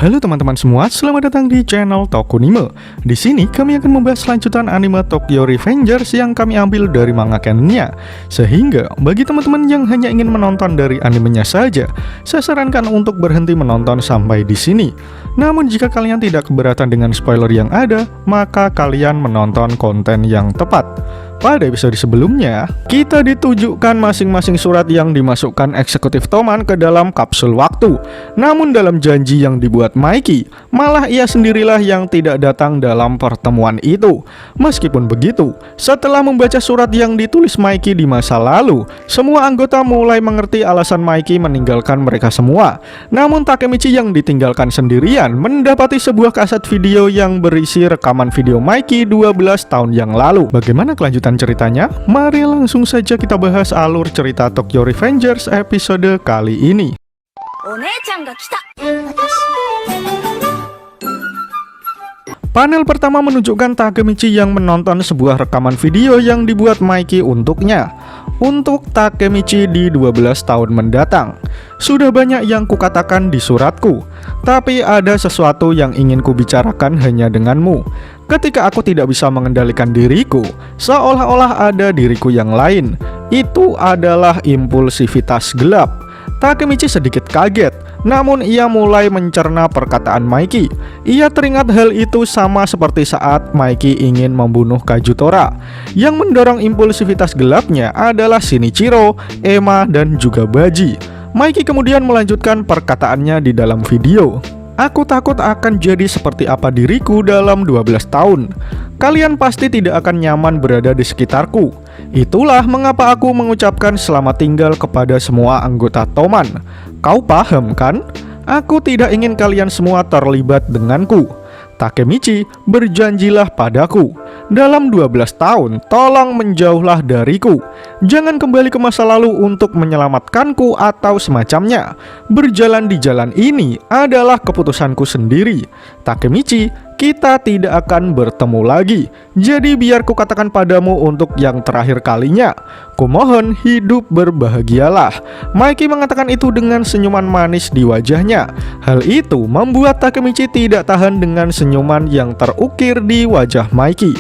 Halo teman-teman semua, selamat datang di channel Tokunime. Di sini kami akan membahas lanjutan anime Tokyo Revengers yang kami ambil dari manga canonnya. Sehingga bagi teman-teman yang hanya ingin menonton dari animenya saja, saya sarankan untuk berhenti menonton sampai di sini. Namun jika kalian tidak keberatan dengan spoiler yang ada, maka kalian menonton konten yang tepat. Pada episode sebelumnya, kita ditunjukkan masing-masing surat yang dimasukkan eksekutif Toman ke dalam kapsul waktu. Namun dalam janji yang dibuat Mikey, malah ia sendirilah yang tidak datang dalam pertemuan itu. Meskipun begitu, setelah membaca surat yang ditulis Mikey di masa lalu, semua anggota mulai mengerti alasan Mikey meninggalkan mereka semua. Namun Takemichi yang ditinggalkan sendirian mendapati sebuah kaset video yang berisi rekaman video Mikey 12 tahun yang lalu. Bagaimana kelanjutan ceritanya? Mari langsung saja kita bahas alur cerita Tokyo Revengers episode kali ini. Panel pertama menunjukkan Takemichi yang menonton sebuah rekaman video yang dibuat Mikey untuknya. Untuk Takemichi di 12 tahun mendatang. Sudah banyak yang kukatakan di suratku, tapi ada sesuatu yang ingin kubicarakan hanya denganmu. Ketika aku tidak bisa mengendalikan diriku, seolah-olah ada diriku yang lain. Itu adalah impulsivitas gelap. Takemichi sedikit kaget, namun ia mulai mencerna perkataan Mikey. Ia teringat hal itu sama seperti saat Mikey ingin membunuh Kazutora. Yang mendorong impulsivitas gelapnya adalah Shinichiro, Emma, dan juga Baji. Mikey kemudian melanjutkan perkataannya di dalam video. Aku takut akan jadi seperti apa diriku dalam 12 tahun. Kalian pasti tidak akan nyaman berada di sekitarku. Itulah mengapa aku mengucapkan selamat tinggal kepada semua anggota Toman. Kau paham kan? Aku tidak ingin kalian semua terlibat denganku. Takemichi, berjanjilah padaku. Dalam 12 tahun, tolong menjauhlah dariku. Jangan kembali ke masa lalu untuk menyelamatkanku atau semacamnya. Berjalan di jalan ini adalah keputusanku sendiri. Takemichi, kita tidak akan bertemu lagi. Jadi biar ku katakan padamu untuk yang terakhir kalinya. Kumohon hidup berbahagialah. Mikey mengatakan itu dengan senyuman manis di wajahnya. Hal itu membuat Takemichi tidak tahan dengan senyuman yang terukir di wajah Mikey.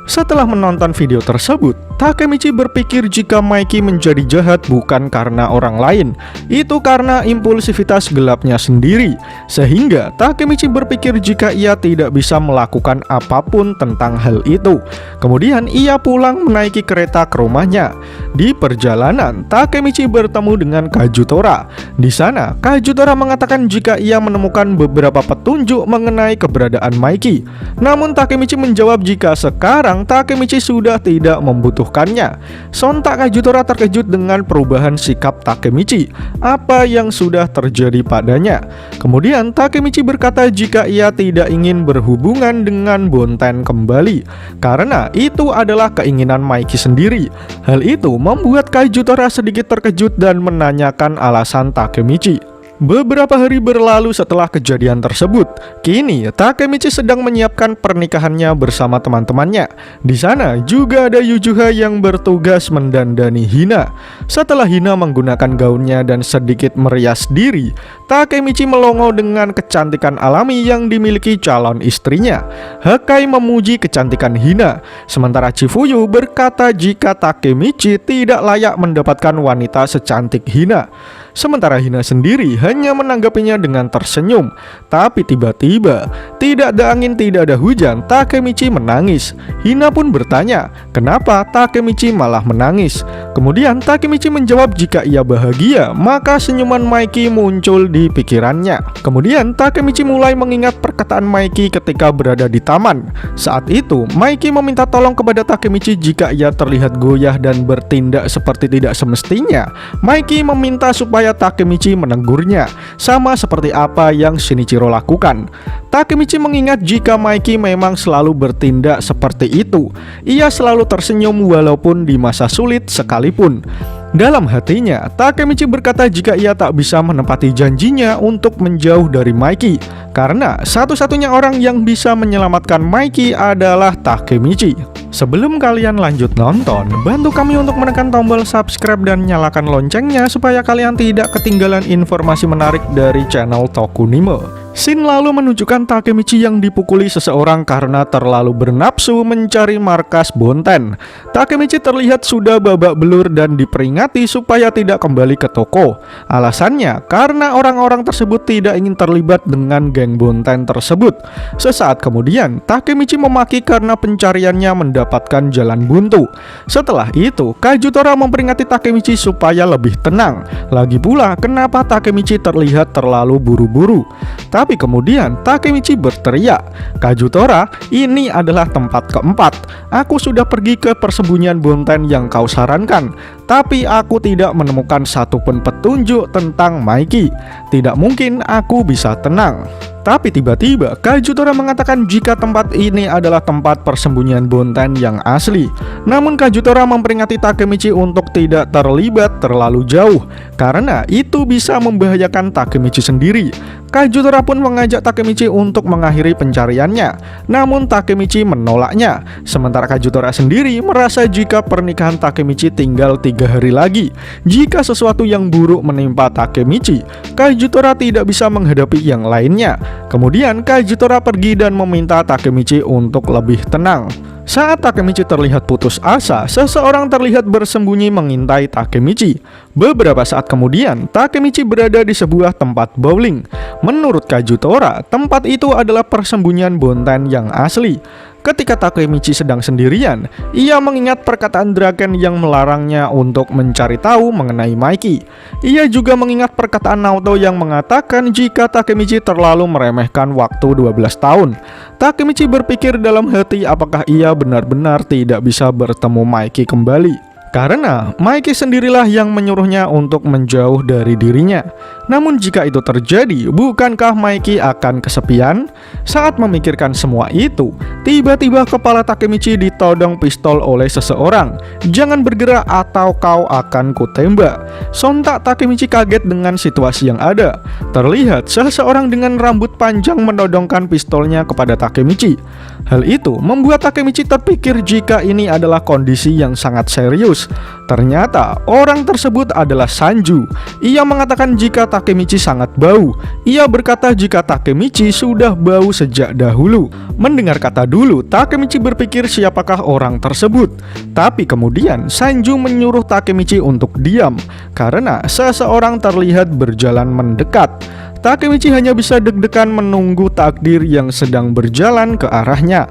Setelah menonton video tersebut, Takemichi berpikir jika Mikey menjadi jahat bukan karena orang lain, itu karena impulsivitas gelapnya sendiri. Sehingga Takemichi berpikir jika ia tidak bisa melakukan apapun tentang hal itu. Kemudian ia pulang menaiki kereta ke rumahnya. Di perjalanan, Takemichi bertemu dengan Kazutora. Di sana, Kazutora mengatakan jika ia menemukan beberapa petunjuk mengenai keberadaan Mikey. Namun Takemichi menjawab jika sekarang Takemichi sudah tidak membutuhkannya. Sontak Kazutora terkejut dengan perubahan sikap Takemichi. Apa yang sudah terjadi padanya? Kemudian Takemichi berkata jika ia tidak ingin berhubungan dengan Bonten kembali, karena itu adalah keinginan Mikey sendiri. Hal itu membuat Kazutora sedikit terkejut dan menanyakan alasan Takemichi. Beberapa hari berlalu setelah kejadian tersebut. Kini Takemichi sedang menyiapkan pernikahannya bersama teman-temannya. Di sana juga ada Yujuha yang bertugas mendandani Hina. Setelah Hina menggunakan gaunnya dan sedikit merias diri, Takemichi melongo dengan kecantikan alami yang dimiliki calon istrinya. Hakai memuji kecantikan Hina, sementara Chifuyu berkata jika Takemichi tidak layak mendapatkan wanita secantik Hina. Sementara Hina sendiri hanya menanggapinya dengan tersenyum. Tapi tiba-tiba, tidak ada angin, tidak ada hujan, Takemichi menangis. Hina pun bertanya, kenapa Takemichi malah menangis? Kemudian Takemichi menjawab jika ia bahagia, maka senyuman Mikey muncul di pikirannya. Kemudian Takemichi mulai mengingat perkataan Mikey ketika berada di taman. Saat itu, Mikey meminta tolong kepada Takemichi jika ia terlihat goyah dan bertindak seperti tidak semestinya. Mikey meminta supaya Takemichi menegurnya, sama seperti apa yang Shinichiro lakukan. Takemichi mengingat jika Mikey memang selalu bertindak seperti itu. Ia selalu tersenyum walaupun di masa sulit sekalipun. Dalam hatinya, Takemichi berkata jika ia tak bisa menepati janjinya untuk menjauh dari Mikey, karena satu-satunya orang yang bisa menyelamatkan Mikey adalah Takemichi. Sebelum kalian lanjut nonton, bantu kami untuk menekan tombol subscribe dan nyalakan loncengnya supaya kalian tidak ketinggalan informasi menarik dari channel Tokunime. Scene lalu menunjukkan Takemichi yang dipukuli seseorang karena terlalu bernafsu mencari markas Bonten. Takemichi terlihat sudah babak belur dan diperingati supaya tidak kembali ke toko. Alasannya karena orang-orang tersebut tidak ingin terlibat dengan geng Bonten tersebut. Sesaat kemudian Takemichi memaki karena pencariannya mendapatkan jalan buntu. Setelah itu Kazutora memperingati Takemichi supaya lebih tenang. Lagi pula kenapa Takemichi terlihat terlalu buru-buru. Tapi kemudian Takemichi berteriak, "Kazutora, ini adalah tempat keempat. Aku sudah pergi ke persembunyian Bonten yang kau sarankan, tapi aku tidak menemukan satupun petunjuk tentang Maiki. Tidak mungkin aku bisa tenang." Tapi tiba-tiba Kazutora mengatakan jika tempat ini adalah tempat persembunyian Bonten yang asli. Namun Kazutora memperingatkan Takemichi untuk tidak terlibat terlalu jauh, karena itu bisa membahayakan Takemichi sendiri. Kazutora pun mengajak Takemichi untuk mengakhiri pencariannya, namun Takemichi menolaknya. Sementara Kazutora sendiri merasa jika pernikahan Takemichi tinggal 3 hari lagi. Jika sesuatu yang buruk menimpa Takemichi, Kazutora tidak bisa menghadapi yang lainnya. Kemudian Kazutora pergi dan meminta Takemichi untuk lebih tenang. Saat Takemichi terlihat putus asa, seseorang terlihat bersembunyi mengintai Takemichi. Beberapa saat kemudian, Takemichi berada di sebuah tempat bowling. Menurut Kazutora, tempat itu adalah persembunyian Bonten yang asli. Ketika Takemichi sedang sendirian, ia mengingat perkataan Draken yang melarangnya untuk mencari tahu mengenai Maiki. Ia juga mengingat perkataan Naoto yang mengatakan jika Takemichi terlalu meremehkan waktu 12 tahun. Takemichi berpikir dalam hati apakah ia benar-benar tidak bisa bertemu Maiki kembali. Karena Maiki sendirilah yang menyuruhnya untuk menjauh dari dirinya. Namun jika itu terjadi, bukankah Maiki akan kesepian? Saat memikirkan semua itu, tiba-tiba kepala Takemichi ditodong pistol oleh seseorang. "Jangan bergerak atau kau akan kutembak." Sontak Takemichi kaget dengan situasi yang ada. Terlihat seseorang dengan rambut panjang menodongkan pistolnya kepada Takemichi. Hal itu membuat Takemichi terpikir jika ini adalah kondisi yang sangat serius. Ternyata orang tersebut adalah Sanju. Ia mengatakan jika Takemichi sangat bau. Ia berkata jika Takemichi sudah bau sejak dahulu. Mendengar kata dulu, Takemichi berpikir siapakah orang tersebut. Tapi kemudian Sanju menyuruh Takemichi untuk diam karena seseorang terlihat berjalan mendekat. Takemichi hanya bisa deg-degan menunggu takdir yang sedang berjalan ke arahnya.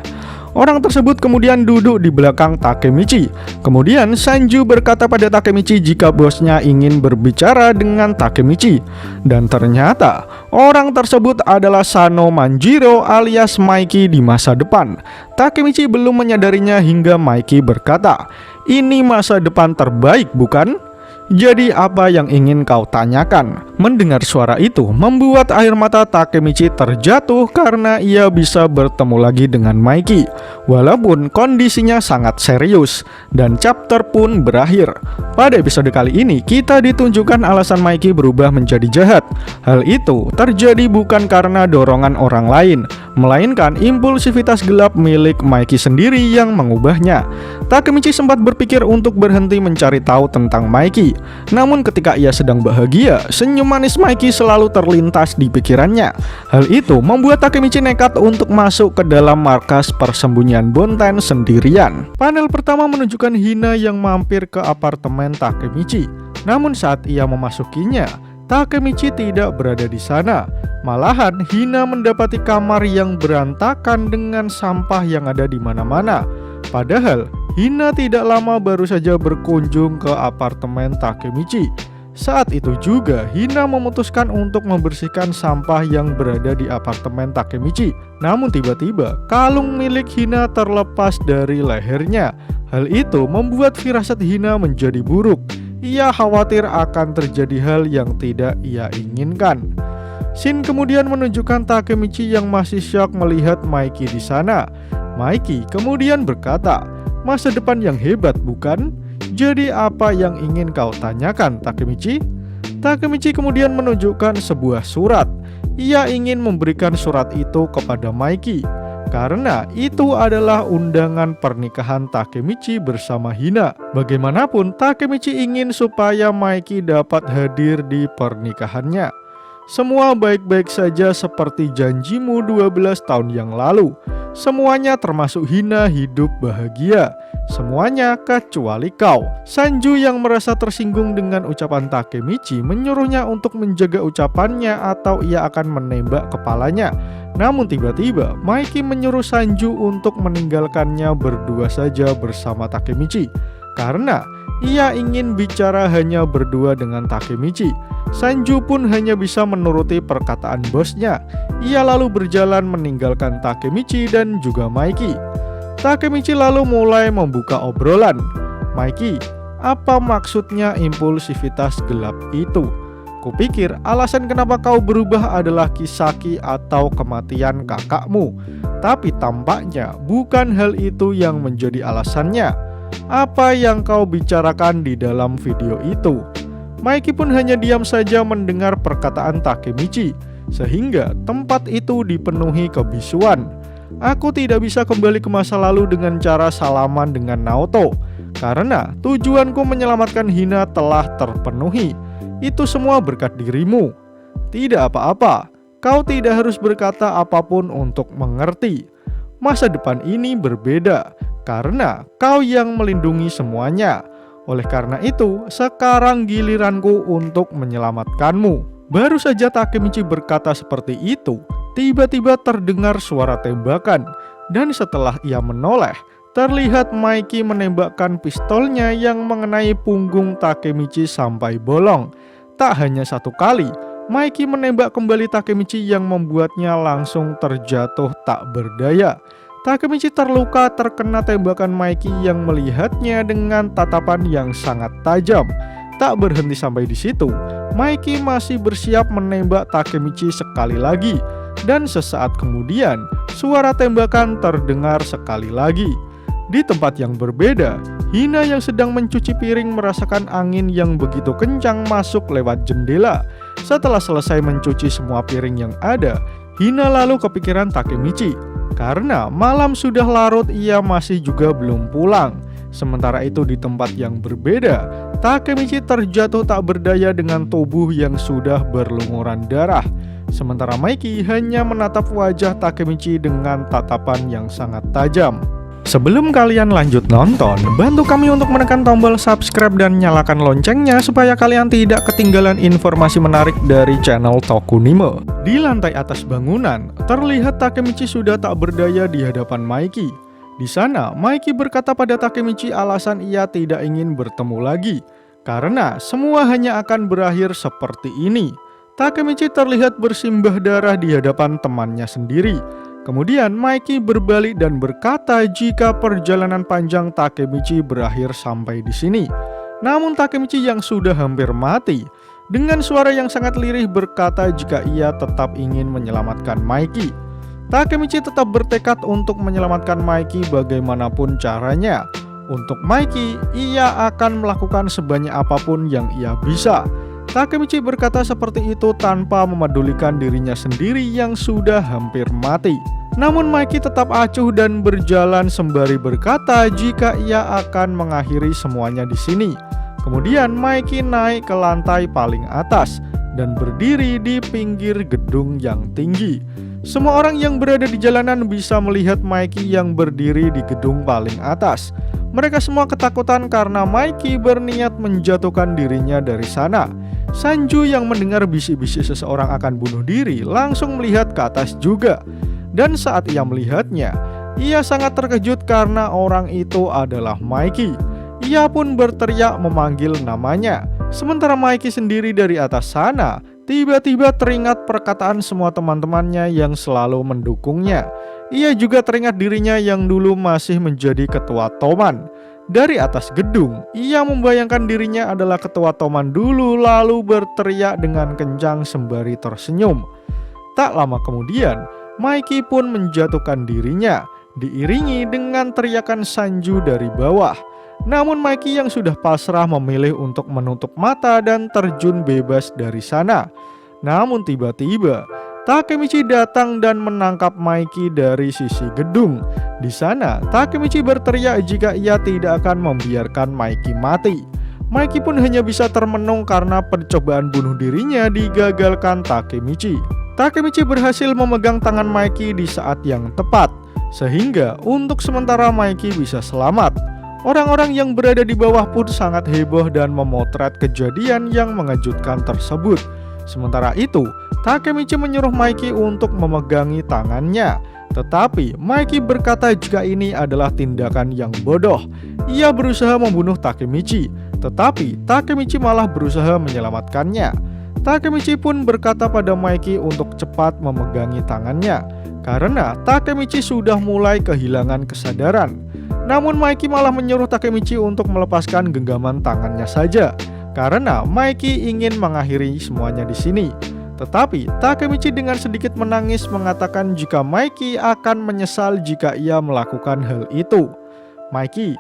Orang tersebut kemudian duduk di belakang Takemichi. Kemudian Sanju berkata pada Takemichi jika bosnya ingin berbicara dengan Takemichi. Dan ternyata orang tersebut adalah Sano Manjiro alias Maiki di masa depan. Takemichi belum menyadarinya hingga Maiki berkata, "Ini masa depan terbaik, bukan? Jadi apa yang ingin kau tanyakan?" Mendengar suara itu membuat air mata Takemichi terjatuh karena ia bisa bertemu lagi dengan Maiki. Walaupun kondisinya sangat serius, dan chapter pun berakhir. Pada episode kali ini kita ditunjukkan alasan Maiki berubah menjadi jahat. Hal itu terjadi bukan karena dorongan orang lain, melainkan impulsivitas gelap milik Maiki sendiri yang mengubahnya. Takemichi sempat berpikir untuk berhenti mencari tahu tentang Maiki. Namun ketika ia sedang bahagia, senyum manis Maiki selalu terlintas di pikirannya. Hal itu membuat Takemichi nekat untuk masuk ke dalam markas persembunyian Bonten sendirian. Panel pertama menunjukkan Hina yang mampir ke apartemen Takemichi. Namun saat ia memasukinya, Takemichi tidak berada di sana. Malahan Hina mendapati kamar yang berantakan dengan sampah yang ada di mana-mana. Padahal Hina tidak lama baru saja berkunjung ke apartemen Takemichi. Saat itu juga Hina memutuskan untuk membersihkan sampah yang berada di apartemen Takemichi. Namun tiba-tiba kalung milik Hina terlepas dari lehernya. Hal itu membuat firasat Hina menjadi buruk. Ia khawatir akan terjadi hal yang tidak ia inginkan. Scene kemudian menunjukkan Takemichi yang masih syok melihat Maiki di sana. Maiki kemudian berkata, "Masa depan yang hebat, bukan? Jadi apa yang ingin kau tanyakan, Takemichi?" Takemichi kemudian menunjukkan sebuah surat. Ia ingin memberikan surat itu kepada Maiki karena itu adalah undangan pernikahan Takemichi bersama Hina. Bagaimanapun Takemichi ingin supaya Maiki dapat hadir di pernikahannya. Semua baik-baik saja seperti janjimu 12 tahun yang lalu. Semuanya termasuk Hina hidup bahagia. Semuanya kecuali kau." Sanju yang merasa tersinggung dengan ucapan Takemichi menyuruhnya untuk menjaga ucapannya atau ia akan menembak kepalanya. Namun tiba-tiba Maiki menyuruh Sanju untuk meninggalkannya berdua saja bersama Takemichi, karena ia ingin bicara hanya berdua dengan Takemichi. Sanju pun hanya bisa menuruti perkataan bosnya. Ia lalu berjalan meninggalkan Takemichi dan juga Maiki. Takemichi lalu mulai membuka obrolan. "Maiki, apa maksudnya impulsivitas gelap itu? Kupikir alasan kenapa kau berubah adalah Kisaki atau kematian kakakmu. Tapi tampaknya bukan hal itu yang menjadi alasannya. Apa yang kau bicarakan di dalam video itu?" Maiki pun hanya diam saja mendengar perkataan Takemichi, sehingga tempat itu dipenuhi kebisuan. "Aku tidak bisa kembali ke masa lalu dengan cara salaman dengan Naoto, karena tujuanku menyelamatkan Hina telah terpenuhi. Itu semua berkat dirimu." "Tidak apa-apa, kau tidak harus berkata apapun untuk mengerti. Masa depan ini berbeda, karena kau yang melindungi semuanya. Oleh karena itu, sekarang giliranku untuk menyelamatkanmu." Baru saja Takemichi berkata seperti itu, tiba-tiba terdengar suara tembakan. Dan setelah ia menoleh, terlihat Maiki menembakkan pistolnya yang mengenai punggung Takemichi sampai bolong. Tak hanya satu kali, Maiki menembak kembali Takemichi yang membuatnya langsung terjatuh tak berdaya. Takemichi terluka terkena tembakan Maiki yang melihatnya dengan tatapan yang sangat tajam. Tak berhenti sampai di situ, Maiki masih bersiap menembak Takemichi sekali lagi. Dan sesaat kemudian, suara tembakan terdengar sekali lagi. Di tempat yang berbeda, Hina yang sedang mencuci piring merasakan angin yang begitu kencang masuk lewat jendela. Setelah selesai mencuci semua piring yang ada, Hina lalu kepikiran Takemichi. Karena malam sudah larut, ia masih juga belum pulang. Sementara itu di tempat yang berbeda, Takemichi terjatuh tak berdaya dengan tubuh yang sudah berlumuran darah. Sementara Maiki hanya menatap wajah Takemichi dengan tatapan yang sangat tajam. Sebelum kalian lanjut nonton, bantu kami untuk menekan tombol subscribe dan nyalakan loncengnya supaya kalian tidak ketinggalan informasi menarik dari channel Tokunime. Di lantai atas bangunan, terlihat Takemichi sudah tak berdaya di hadapan Maiki. Di sana, Maiki berkata pada Takemichi alasan ia tidak ingin bertemu lagi, karena semua hanya akan berakhir seperti ini. Takemichi terlihat bersimbah darah di hadapan temannya sendiri. Kemudian Maiki berbalik dan berkata jika perjalanan panjang Takemichi berakhir sampai di sini. Namun Takemichi yang sudah hampir mati, dengan suara yang sangat lirih berkata jika ia tetap ingin menyelamatkan Maiki. Takemichi tetap bertekad untuk menyelamatkan Maiki bagaimanapun caranya. Untuk Maiki, ia akan melakukan sebanyak apapun yang ia bisa. Takemichi berkata seperti itu tanpa memedulikan dirinya sendiri yang sudah hampir mati. Namun Maiki tetap acuh dan berjalan sembari berkata jika ia akan mengakhiri semuanya di sini. Kemudian Maiki naik ke lantai paling atas dan berdiri di pinggir gedung yang tinggi. Semua orang yang berada di jalanan bisa melihat Maiki yang berdiri di gedung paling atas. Mereka semua ketakutan karena Maiki berniat menjatuhkan dirinya dari sana. Sanju yang mendengar bisik-bisik seseorang akan bunuh diri langsung melihat ke atas juga. Dan saat ia melihatnya, ia sangat terkejut karena orang itu adalah Maiki. Ia pun berteriak memanggil namanya. Sementara Maiki sendiri dari atas sana tiba-tiba teringat perkataan semua teman-temannya yang selalu mendukungnya. Ia juga teringat dirinya yang dulu masih menjadi ketua Toman. Dari atas gedung, ia membayangkan dirinya adalah ketua Toman dulu lalu berteriak dengan kencang sembari tersenyum. Tak lama kemudian, Maiki pun menjatuhkan dirinya, diiringi dengan teriakan Sanju dari bawah. Namun Maiki yang sudah pasrah memilih untuk menutup mata dan terjun bebas dari sana. Namun tiba-tiba Takemichi datang dan menangkap Maiki dari sisi gedung. Di sana, Takemichi berteriak jika ia tidak akan membiarkan Maiki mati. Mikey pun hanya bisa termenung karena percobaan bunuh dirinya digagalkan Takemichi. Takemichi berhasil memegang tangan Mikey di saat yang tepat, sehingga untuk sementara Mikey bisa selamat. Orang-orang yang berada di bawah pun sangat heboh dan memotret kejadian yang mengejutkan tersebut. Sementara itu, Takemichi menyuruh Mikey untuk memegangi tangannya. Tetapi Mikey berkata jika ini adalah tindakan yang bodoh. Ia berusaha membunuh Takemichi, tetapi Takemichi malah berusaha menyelamatkannya. Takemichi pun berkata pada Mikey untuk cepat memegangi tangannya, karena Takemichi sudah mulai kehilangan kesadaran. Namun Mikey malah menyuruh Takemichi untuk melepaskan genggaman tangannya saja, karena Mikey ingin mengakhiri semuanya di sini. Tetapi Takemichi dengan sedikit menangis mengatakan jika Mikey akan menyesal jika ia melakukan hal itu. Mikey,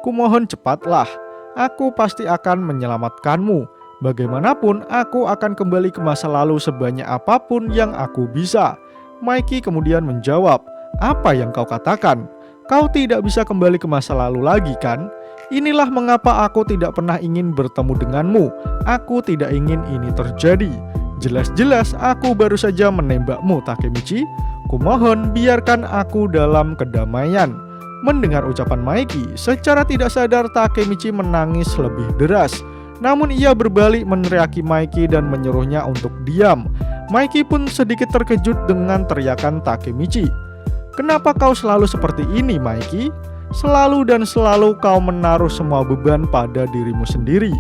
kumohon cepatlah, aku pasti akan menyelamatkanmu. Bagaimanapun aku akan kembali ke masa lalu sebanyak apapun yang aku bisa. Mikey kemudian menjawab, apa yang kau katakan? Kau tidak bisa kembali ke masa lalu lagi kan? Inilah mengapa aku tidak pernah ingin bertemu denganmu. Aku tidak ingin ini terjadi. Jelas-jelas aku baru saja menembakmu, Takemichi. Kumohon biarkan aku dalam kedamaian. Mendengar ucapan Mikey, secara tidak sadar Takemichi menangis lebih deras. Namun ia berbalik meneriaki Mikey dan menyuruhnya untuk diam. Mikey pun sedikit terkejut dengan teriakan Takemichi. Kenapa kau selalu seperti ini, Mikey? Selalu dan selalu kau menaruh semua beban pada dirimu sendiri.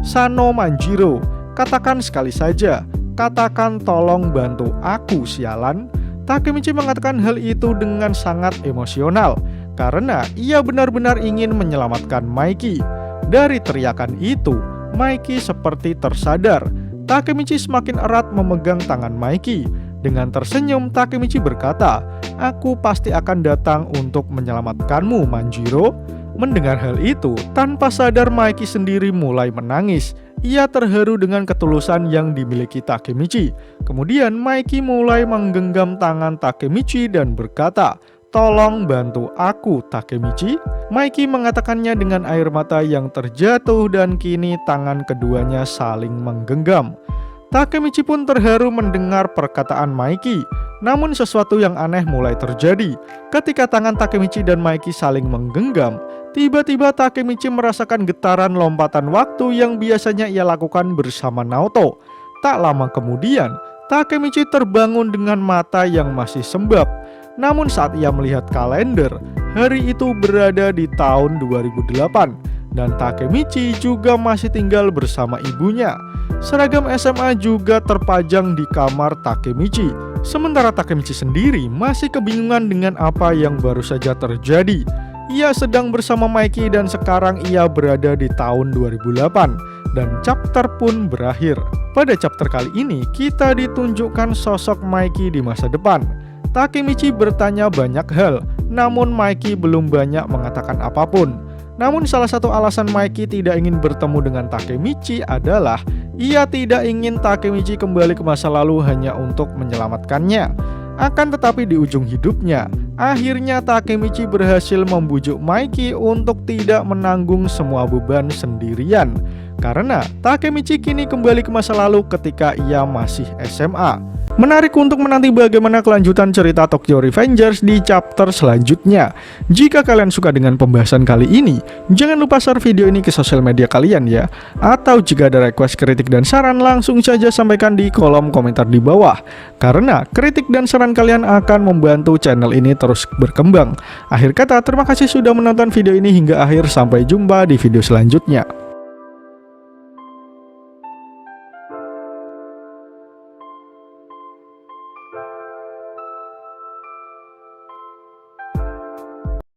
Sano Manjiro, katakan sekali saja. Katakan tolong bantu aku, sialan. Takemichi mengatakan hal itu dengan sangat emosional, karena ia benar-benar ingin menyelamatkan Mikey. Dari teriakan itu, Mikey seperti tersadar. Takemichi semakin erat memegang tangan Mikey. Dengan tersenyum, Takemichi berkata, aku pasti akan datang untuk menyelamatkanmu, Manjiro. Mendengar hal itu, tanpa sadar Mikey sendiri mulai menangis. Ia terharu dengan ketulusan yang dimiliki Takemichi. Kemudian Mikey mulai menggenggam tangan Takemichi dan berkata, tolong bantu aku, Takemichi. Mikey mengatakannya dengan air mata yang terjatuh dan kini tangan keduanya saling menggenggam. Takemichi pun terharu mendengar perkataan Mikey. Namun sesuatu yang aneh mulai terjadi. Ketika tangan Takemichi dan Mikey saling menggenggam, tiba-tiba Takemichi merasakan getaran lompatan waktu yang biasanya ia lakukan bersama Naoto. Tak lama kemudian, Takemichi terbangun dengan mata yang masih sembab. Namun saat ia melihat kalender, hari itu berada di tahun 2008 dan Takemichi juga masih tinggal bersama ibunya. Seragam SMA juga terpajang di kamar Takemichi. Sementara Takemichi sendiri masih kebingungan dengan apa yang baru saja terjadi. Ia sedang bersama Mikey dan sekarang ia berada di tahun 2008 dan chapter pun berakhir. Pada chapter kali ini kita ditunjukkan sosok Mikey di masa depan. Takemichi bertanya banyak hal, namun Mikey belum banyak mengatakan apapun. Namun salah satu alasan Mikey tidak ingin bertemu dengan Takemichi adalah ia tidak ingin Takemichi kembali ke masa lalu hanya untuk menyelamatkannya. Akan tetapi di ujung hidupnya, akhirnya Takemichi berhasil membujuk Mikey untuk tidak menanggung semua beban sendirian. Karena Takemichi kini kembali ke masa lalu ketika ia masih SMA. Menarik untuk menanti bagaimana kelanjutan cerita Tokyo Revengers di chapter selanjutnya. Jika kalian suka dengan pembahasan kali ini, jangan lupa share video ini ke sosial media kalian ya. Atau jika ada request, kritik, dan saran, langsung saja sampaikan di kolom komentar di bawah. Karena kritik dan saran kalian akan membantu channel ini terus berkembang. Akhir kata, terima kasih sudah menonton video ini hingga akhir. Sampai jumpa di video selanjutnya.